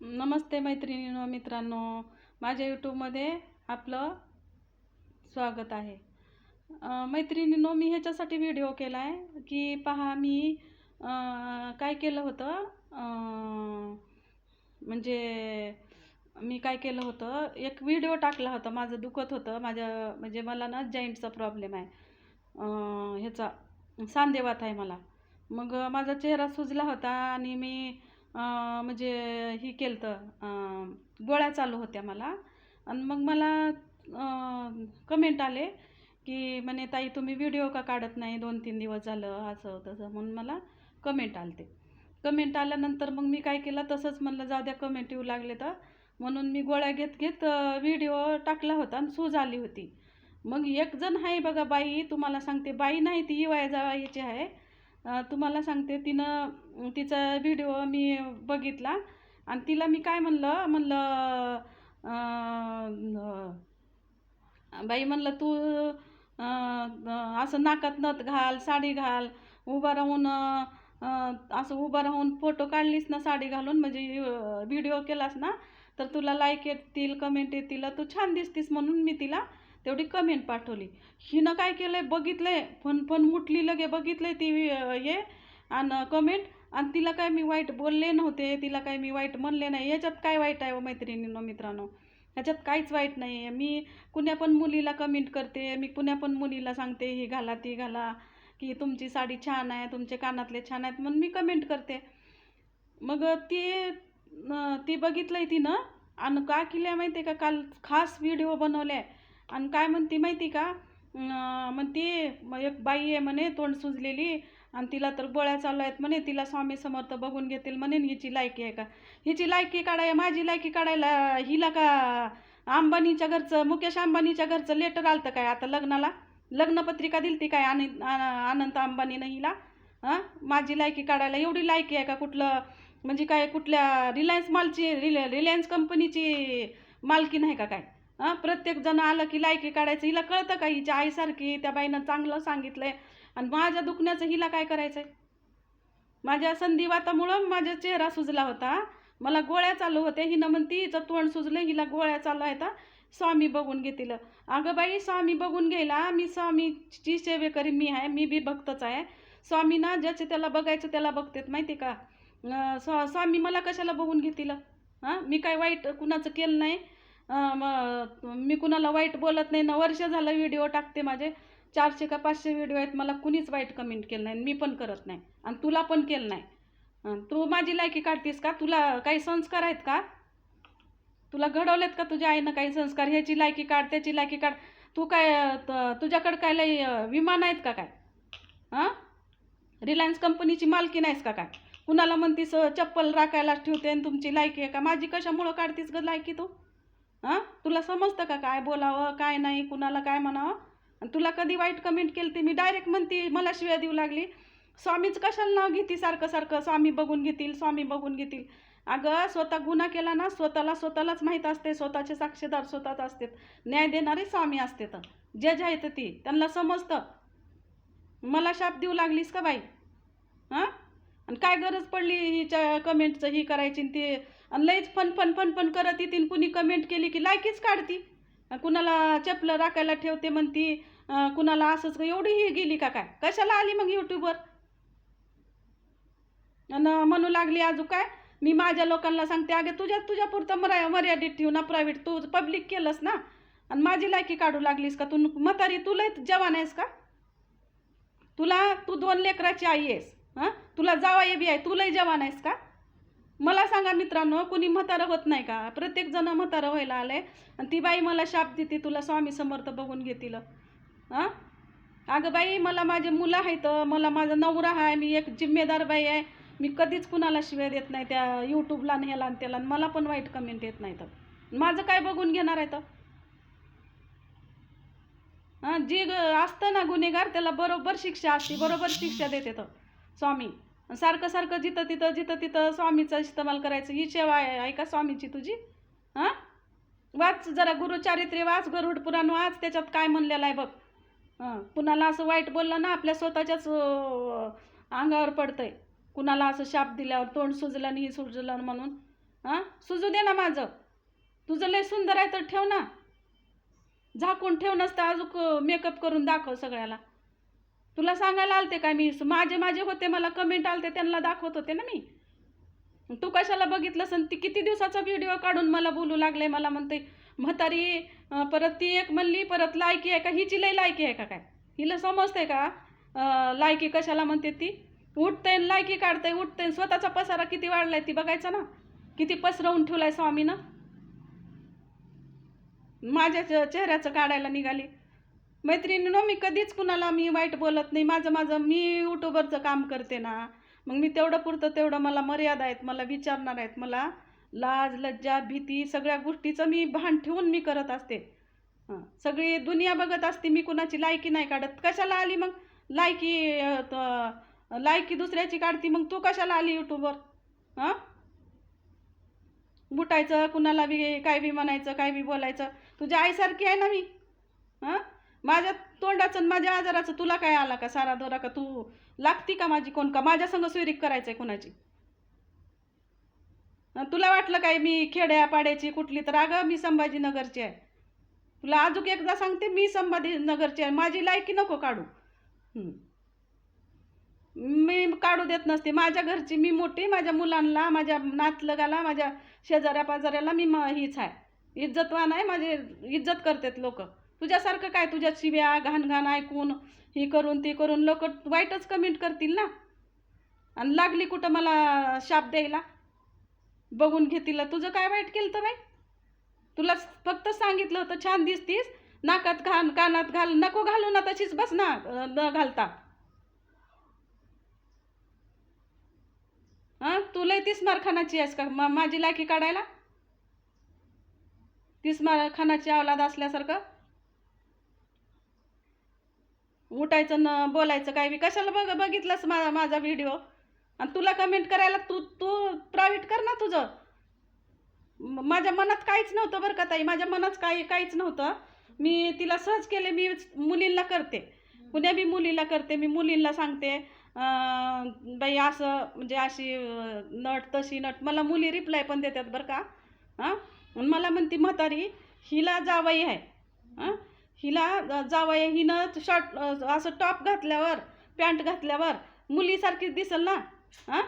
नमस्ते मैत्रिणींनो, मित्रांनो, माझ्या यूट्यूबमध्ये आपलं स्वागत आहे. मैत्रिणींनो, मी ह्याच्यासाठी व्हिडिओ केला आहे की पहा, मी काय केलं होतं, म्हणजे मी काय केलं होतं, एक व्हिडिओ टाकला होता. माझं दुखत होतं, म्हणजे मला ना जॉईंटचा प्रॉब्लेम आहे, ह्याचा सांधेवात आहे मला. मग माझा चेहरा सुजला होता आणि मी म्हणजे ही केलं तर गोळ्या चालू होत्या मला. आणि मग मला कमेंट आले की म्हणे, ताई तुम्ही व्हिडिओ का काढत नाही, 2-3 दिवस झालं असं तसं म्हणून मला कमेंट आलते. कमेंट आल्यानंतर मग मी काय केलं, तसंच म्हणलं जाऊ द्या, कमेंट येऊ लागले तर म्हणून मी गोळ्या घेत घेत व्हिडिओ टाकला होता आणि सूज आली होती. मग एक जण आहे बघा बाई, तुम्हाला सांगते, बाई नाही ती इवाया जावायची आहे. तुम्हाला सांगते, तिचा व्हिडिओ मी बघितला आणि तिला मी काय म्हणलं बाई म्हणलं, तू असं नाकात नथ घाल, साडी घाल, उभा राहून असं उभं राहून फोटो काढलीस ना साडी घालून, म्हणजे व्हिडिओ केलास ना तर तुला लाईक येतील, कमेंट येतील, तू छान दिसतीस म्हणून मी तिला तेवढी कमेंट पाठवली. हिनं काय केलंय बघितलंय, फन मुटली लगे, बघितलंय ती हे आणि कमेंट. आणि तिला काय मी वाईट बोलले नव्हते, तिला काय मी वाईट म्हणले नाही. ह्याच्यात काय वाईट आहे मैत्रिणींनो, मित्रांनो? ह्याच्यात काहीच वाईट नाही आहे. मी कुण्या पण मुलीला कमेंट करते, मी कुण्या पण मुलीला सांगते ही घाला ती घाला, की तुमची साडी छान आहे, तुमचे कानातले छान आहेत म्हणून मी कमेंट करते. मग ती बघितलंय तिनं आणि का केल्या माहिती आहे का, काल खास व्हिडिओ बनवलाय. आणि काय म्हणती माहिती का, म्हणती एक बाई आहे म्हणे तोंड सुजलेली आणि तिला तर गोळ्या चालू आहेत म्हणे, तिला स्वामी समर्थ बघून घेतील म्हणे, हिची लायकी आहे का? हिची लायकी काढाय, माझी लायकी काढायला हिला का अंबानीच्या घरचं, मुकेश अंबानीच्या घरचं लेटर आलतं काय आता लग्नाला? लग्नपत्रिका दिलती काय अनंत अंबानीनं हिला? माझी लायकी काढायला एवढी लायकी आहे का? कुठलं म्हणजे काय, कुठल्या रिलायन्स कंपनीची मालकी नाही का काय? प्रत्येक जण आलं की लायकी काढायचं. हिला कळतं का? हिच्या आईसारखी त्या बाईनं चांगलं सांगितलंय आणि माझ्या दुखण्याचं हिला काय करायचंय? माझ्या संधिवातामुळं माझा चेहरा सुजला होता, मला गोळ्या चालू होत्या. हिनं म्हणती हिचं तोंड सुजलं, हिला गोळ्या चालू आहेत, स्वामी बघून घेतील. अगं बाई, स्वामी बघून घ्यायला मी स्वामीची सेवेकरी मी आहे, मी बी भक्तच आहे. स्वामी ना ज्याचे त्याला बघायचं त्याला बघतेत माहिती का? स्वामी मला कशाला बघून घेतील? मी काय वाईट कुणाचं केलं नाही, मी कुणाला वाईट बोलत नाही ना. वर्ष झालं व्हिडिओ टाकते, माझे 400 का 500 व्हिडिओ आहेत, मला कुणीच वाईट कमेंट केलं नाही, मी पण करत नाही आणि तुला पण केलं नाही. तू माझी लायकी काढतीस का? तुला काही संस्कार आहेत का? तुला घडवलेत का तुझ्या आईनं काही संस्कार? ह्याची लायकी काढ, त्याची लायकी काढ. तू काय तुझ्याकडं काय लई विमान आहेत का काय? रिलायन्स कंपनीची मालकी नाहीस का काय? कुणाला म्हणतीस चप्पल राखायला ठेवते आणि तुमची लायकी आहे का? माझी कशामुळं काढतीस ग लायकी तू? तुला समजतं का काय बोलावं काय नाही, कुणाला काय म्हणावं? आणि तुला कधी वाईट कमेंट केली ती मी डायरेक्ट म्हणती, मला शिव्या देऊ लागली. स्वामीच कशाला नाव घेती सारखं सारखं, स्वामी बघून घेतील, स्वामी बघून घेतील. अगं, स्वतः गुन्हा केला ना स्वतःलाच माहीत असते, स्वतःचे साक्षीदार स्वतःच असतात, न्याय देणारे स्वामी असतात, जज आहेत ती, त्यांना समजतं. मला शाप देऊ लागलीस का बाई? आणि काय गरज पडली हिच्या कमेंटचं ही करायची? ती आणि लईच फन करत येतील. कुणी कमेंट केली की लायकीच काढती, कुणाला चपलं राखायला ठेवते म्हणती, कुणाला असंच. एवढी ही गेली का काय? कशाला आली मग यूट्यूबवर? आणि म्हणू लागली अजून काय, मी माझ्या लोकांना सांगते. अगे, तुझ्या पुरतं मर्यादित ठेवू ना, प्रायव्हेट. तू पब्लिक केलंस ना आणि माझी लायकी काढू लागलीस का? तू म्हातारी, तू लय जवान आहेस का? तू 2 लेकराची आई आहेस, तुला जावाई बी आहे, तू लय जवान आहेस का? मला सांगा मित्रांनो, कुणी म्हातारं होत नाही का? प्रत्येक जण म्हातारं व्हायला आलंय. आणि ती बाई मला शाप देते, तुला स्वामी समर्थ बघून घेतील. अगं बाई, मला माझे मुलं आहेत, मला माझा नवरा आहे, मी एक जिम्मेदार बाई आहे. मी कधीच कुणाला शिव्या देत नाही त्या यूट्यूबला ह्याला आणि त्याला. मला पण वाईट कमेंट येत नाही तर माझं काय बघून घेणार आहे तर? जी असतं ना गुन्हेगार, त्याला बरोबर शिक्षा असते, बरोबर शिक्षा देते तर स्वामी. सारखं सारखं जिथं तिथं स्वामीचा इस्तेमाल करायचं, ही सेवा आहे का स्वामीची तुझी? वाच जरा गुरुचारित्र्य वाच, गरुड पुराण वाच, त्याच्यात काय म्हणलेलं आहे बघ. कुणाला असं वाईट बोललं ना, आपल्या स्वतःच्याच अंगावर पडतंय. कुणाला असं शाप दिल्यावर तोंड सुजलं आणि ही सुजलं म्हणून. हां, सुजू दे ना माझं. तुझं लय सुंदर आहे तर ठेव ना. झाकून ठेव, नसतं अजून मेकअप करून दाखव सगळ्याला. तुला सांगायला आलते काय मी? माझे होते, मला कमेंट आलते, त्यांना दाखवत होते ना मी. तू कशाला बघितलंस? आणि ती किती दिवसाचा व्हिडिओ काढून मला बोलू लागले. मला म्हणते म्हातारी. परत ती एक म्हणली, परत लायकी आहे का? हिची लय लायकी आहे का काय? हिला समजते का लायकी कशाला म्हणते ती? उठते लायकी काढते, उठते. स्वतःचा पसारा किती वाढलाय ती बघायचा ना, किती पसरवून ठेवलाय स्वामीनं. माझ्या चेहऱ्याचं काढायला निघाली. मैत्रिणीनो, मी कधीच कुणाला मी वाईट बोलत नाही. माझं मी यूट्यूबरचं काम करते ना, मग मी तेवढं पुरतं तेवढं, मला मर्यादा आहेत, मला विचारणार आहेत, मला लाज लज्जा भीती सगळ्या गोष्टीचं मी भान ठेवून मी करत असते. सगळी दुनिया बघत असते, मी कुणाची लायकी नाही काढत. कशाला आली मग लायकी? लायकी दुसऱ्याची काढती, मग तू कशाला आली यूट्यूबवर? हां, बुटायचं, कुणाला बी काय बी म्हणायचं, काय बी बोलायचं. तुझ्या आईसारखी आहे ना मी. हां, माझ्या तोंडाचं आणि माझ्या आजाराचं तुला काय आला का सारा दोरा? का तू लागती का माझी? कोण का माझ्या संग सुरीक करायचंय कुणाची? तुला वाटलं काय मी खेड्यापाड्याची कुठली? तर अगं मी संभाजीनगरची आहे. तुला अजून एकदा सांगते, मी संभाजीनगरची आहे. माझी लायकी नको काढू. मी काढू देत नसते. माझ्या घरची मी मोठी, माझ्या मुलांना, माझ्या नातलगाला, माझ्या शेजाऱ्या पाजाऱ्याला मी हीच आहे, इज्जतवान आहे. माझे इज्जत करतात लोक. तुझ्यासारखं काय? तुझ्या शिव्या घाण घाण ऐकून ही करून ती करून लोक वाईटच कमेंट करतील ना. आणि लागली कुठं मला शाप द्यायला, बघून घेतील. तुझं काय वाईट केलं तर बाई? तुला फक्त सांगितलं होतं छान दिसतीस, नाकात घाल, कानात घाल. नको घालू ना, तशीच बस ना न घालता. हां, तू लय तिस्मार खानाची आहेस का माझी लायकी काढायला? तिस्मार खानाची औलाद असल्यासारखं उठायचं न बोलायचं काय बी. कशाला बघितलंस माझा व्हिडिओ? आणि तुला कमेंट करायला तू तू प्रायव्हेट कर ना तुझं. माझ्या मनात काहीच नव्हतं बरं का ताई, माझ्या मनात काहीच नव्हतं. मी तिला सहज केले. मी मुलींना करते, कुण्या बी मुलीला करते. मी मुलींना सांगते बाई असं म्हणजे अशी नट तशी नट. मला मुली रिप्लाय पण देतात बरं का. हां, मला म्हणती म्हातारी हिला जावई आहे. हां, हिला जावई आहे, हिनं शॉर्ट असं टॉप घातल्यावर, पॅन्ट घातल्यावर मुलीसारखीच दिसेल ना. हां,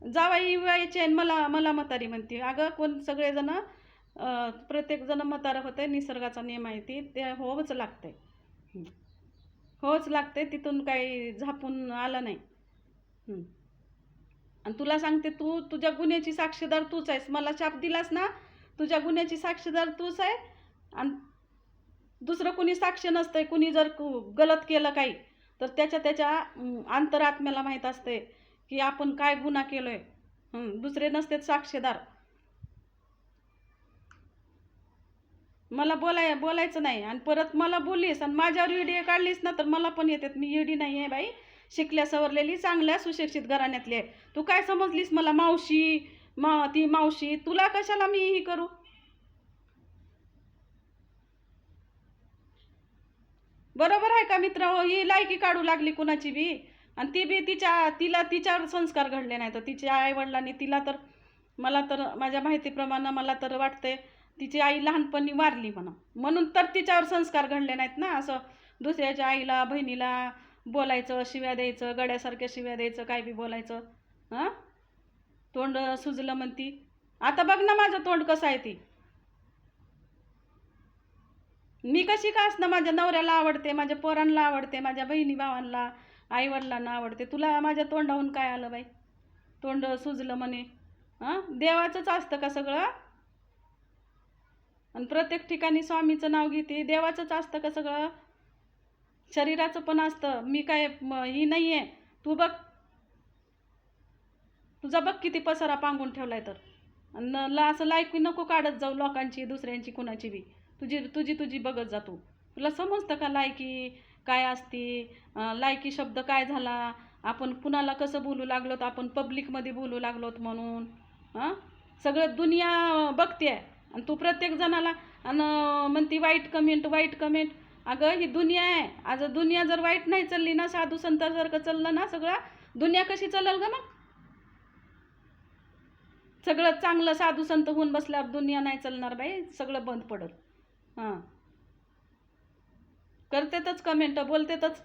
जावई व्हायचे आणि मला मला म्हातारी म्हणते. अगं कोण सगळेजण प्रत्येकजण म्हातारं होते. निसर्गाचा नियम आहे ते होच लागतंय. होच लागते, तिथून काही झापून आलं नाही. आणि तुला सांगते, तुझ्या गुन्ह्याची साक्षीदार तूच आहेस. मला शाप दिलास ना, तुझ्या गुन्ह्याची साक्षीदार तूच आहे. आणि दुसरं कुणी साक्ष नसतंय. कुणी जर गलत केलं काही तर त्याच्या अंतरात्म्याला माहीत असते की आपण काय गुन्हा केलोय. दुसरे नसते साक्षीदार. मला बोलायचं नाही. आणि परत मला बोललीस आणि माझ्यावर व्हिडिओ काढलीस ना, तर मला पण येतात. मी येडी नाही आहे बाई, शिकल्या सवरलेली, चांगल्या सुशिक्षित घराण्यातली आहे. तू काय समजलीस मला मावशी? ती मावशी तुला कशाला मी ही करू? बरोबर आहे का मित्र? ही लायकी काढू लागली कुणाची बी. आणि ती बी तिच्यावर संस्कार घडले नाही. तर तिच्या आईवडिलांनी तिला तर, मला तर माझ्या माहितीप्रमाणे मला तर वाटतंय तिची आई लहानपणी वारली म्हणून तर तिच्यावर संस्कार घडले नाहीत ना. असं दुसऱ्याच्या आईला बहिणीला बोलायचं, शिव्या द्यायचं, गड्यासारख्या शिव्या द्यायचं, काय बी बोलायचं. हां, तोंड सुजलं म्हणती. आता बघ ना माझं तोंड कसं आहे ती. मी कशी का असणं, माझ्या नवऱ्याला आवडते, माझ्या पोरांना आवडते, माझ्या बहिणी भावांना आईवडिलांना आवडते. तुला माझ्या तोंडाहून काय आलं बाई? तोंड सुजलं म्हणे. हां, देवाचंच असतं का सगळं? आणि प्रत्येक ठिकाणी स्वामीचं नाव घेते, देवाचंच असतं का सगळं? शरीराचं पण असतं. मी काय ही नाही आहे. तू बघ, तुझा बघ किती पसारा पांगून ठेवलाय. तर आणि असं लायकी नको काढत जाऊ लोकांची, दुसऱ्यांची, कुणाची बी. तुझी बघत जा तू. तुला समजतं का लायकी काय असते? लायकी शब्द काय झाला? आपण कुणाला कसं बोलू लागलो? तर आपण पब्लिकमध्ये बोलू लागलोत म्हणून. हां, सगळं दुनिया बघते आहे. आणि तू प्रत्येक जणाला आणि म्हणती वाईट कमेंट. अगं ही दुनिया आहे. आज दुनिया जर वाईट नाही चालली ना, साधू संतासारखं चाललं ना सगळं, दुनिया कशी चालेल ग मग? सगळं चांगलं साधू संत होऊन बसल्यावर दुनिया नाही चालणार बाई, सगळं बंद पडल. हां, करतेतच कमेंट, बोलतेतच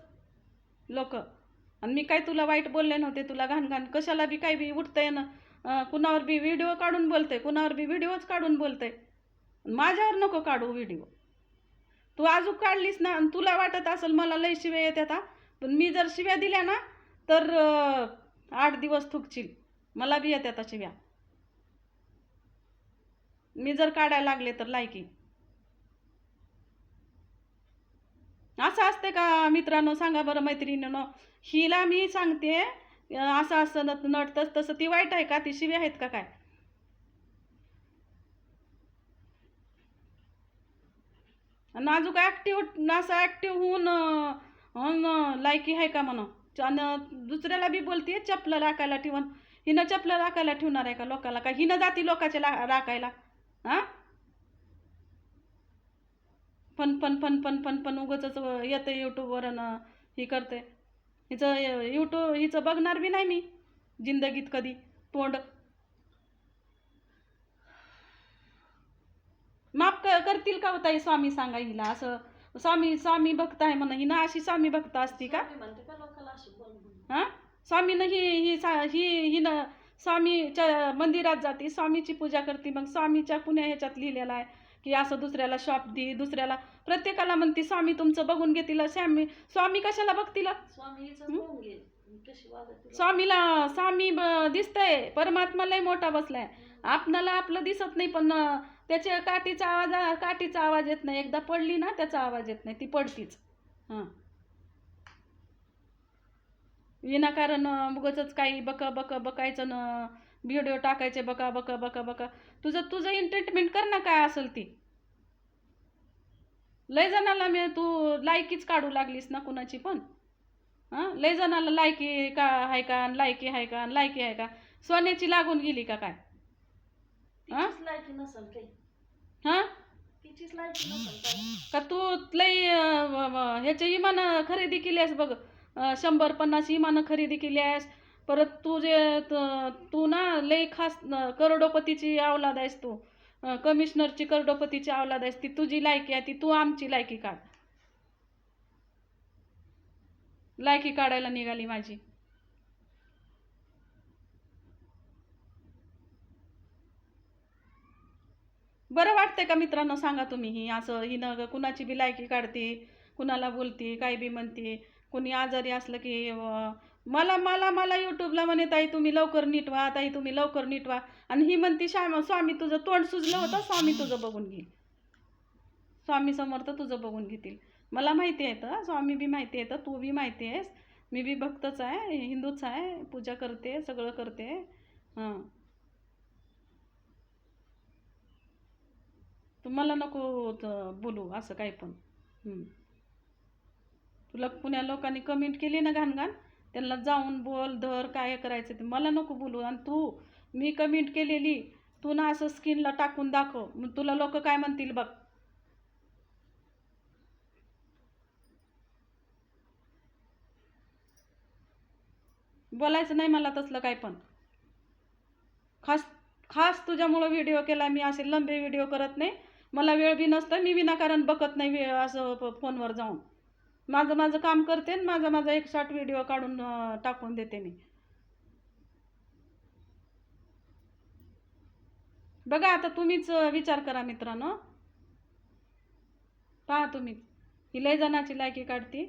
लोक. आणि मी काय तुला वाईट बोलले नव्हते, तुला घाण घाण कशाला बी काय बी उठतंय ना, कुणावर बी व्हिडिओ काढून बोलते, कुणावर बी व्हिडिओच काढून बोलते. माझ्यावर नको काढू व्हिडिओ. तू आजू काढलीस ना, आणि तुला वाटत असेल मला लय शिव्या येतात हा, पण मी जर शिव्या दिल्या ना तर 8 दिवस थुकशील. मला बी येतात शिव्या, मी जर काढायला लागले तर लायकी. असं असते का मित्रांनो? सांगा बरं मैत्रिणींनो. हिला मी सांगते असं असं नटतंच तसं, ती वाईट आहे का? ती शिव्या आहेत का काय? आणि अजून ॲक्टिव्ह असं ॲक्टिव्ह होऊन लायकी आहे का म्हणा? आणि दुसऱ्याला बी बोलते चपलं राखायला ठेवून. हिनं चपलं राखायला ठेवणार आहे का लोकाला? का हिनं जाती लोकाच्या राखायला? हां, पण पण पण पण पण पण उगाच येतं यूट्यूबवर ही करते. हिचं हिचं बघणार बी नाही मी जिंदगीत कधी तोंड. माफ करतील का होता स्वामी? सांगा हिला असं. स्वामी स्वामी भक्त आहे म्हणा, हिनं अशी स्वामी भक्त असती का? हां, स्वामीनं हिनं स्वामीच्या मंदिरात जाते, स्वामीची पूजा करते. मग स्वामीच्या पुण्या ह्याच्यात लिहिलेलं आहे की असं दुसऱ्याला शॉप दे, दुसऱ्याला प्रत्येकाला म्हणते स्वामी तुमचं बघून घेतील. स्वामी कशाला बघतील? स्वामीला स्वामी दिसतंय, परमात्मा लय मोठा बसलाय, आपणाला आपलं दिसत नाही. पण त्याच्या काठीचा आवाज येत नाही. एकदा पडली ना त्याचा आवाज येत नाही, ती पडतीच. हां, विनाकारण उगाचच काही बकायचं ना, व्हिडिओ टाकायचे बका. तुझं तुझं एंटरटेनमेंट कर ना, काय असेल ती. लय जणाला मी तू लायकीच काढू लागलीस ना कुणाची पण. हां, लय जणाला लायकी का आहे का, लायकी आहे का, लायकी आहे का? सोन्याची लागून गेली का काय? हां, हां, का तू लय ह्याचे इमान खरेदी केली आहेस बघ. 100-50 इमानं खरेदी केली आहेस. परत तू ना लय खास करोडोपतीची अवलाद आहेस तू. कमिशनरची करोडोपतीची अवलाद आहेस. ती तुझी लायकी आहे, ती तू आमची लायकी काढ. लायकी काढायला निघाली माझी. बरं वाटतंय का मित्रांनो? सांगा तुम्ही. ही असं हिनं कुणाची बी लायकी काढते, कुणाला बोलते, काय बी म्हणते. कुणी आजारी असलं की मला मला मला यूट्यूबला म्हणे ताई तुम्ही लवकर नीट व्हा, ताई तुम्ही लवकर नीट व्हा. आणि ही म्हणते स्वामी तुझं तोंड सुजलं होतं, स्वामी तुझं बघून घेईल. स्वामी समर्थ तुझं बघून घेतील. मला माहिती आहे तर, स्वामी बी माहिती आहे तर, तू बी माहिती आहेस. मी बी भक्तच आहे, हिंदूच आहे, पूजा करते, सगळं करते. हां, तुम्हाला नको बोलू असं काही पण. तुला पुण्या लोकांनी कमेंट केली ना घाण घाण, त्यांना जाऊन बोल धर, काय करायचं ते मला नको बोलू. आणि मी कमेंट केलेली तू ना असं स्किनला टाकून दाखव, मग तुला लोक काय म्हणतील बघ. बोलायचं नाही मला तसलं काय पण. खास खास तुझ्यामुळं व्हिडिओ केला मी. असे लंबे व्हिडिओ करत नाही, मला वेळ बी नसतं. मी विनाकारण बघत नाही असं फोनवर जाऊन. माझं माझं काम करते आणि माझा एक शॉर्ट व्हिडिओ काढून टाकून देते मी. बघा आता तुम्हीच विचार करा मित्रांनो. पहा तुम्हीच, ही लय जणाची लायकी काढते.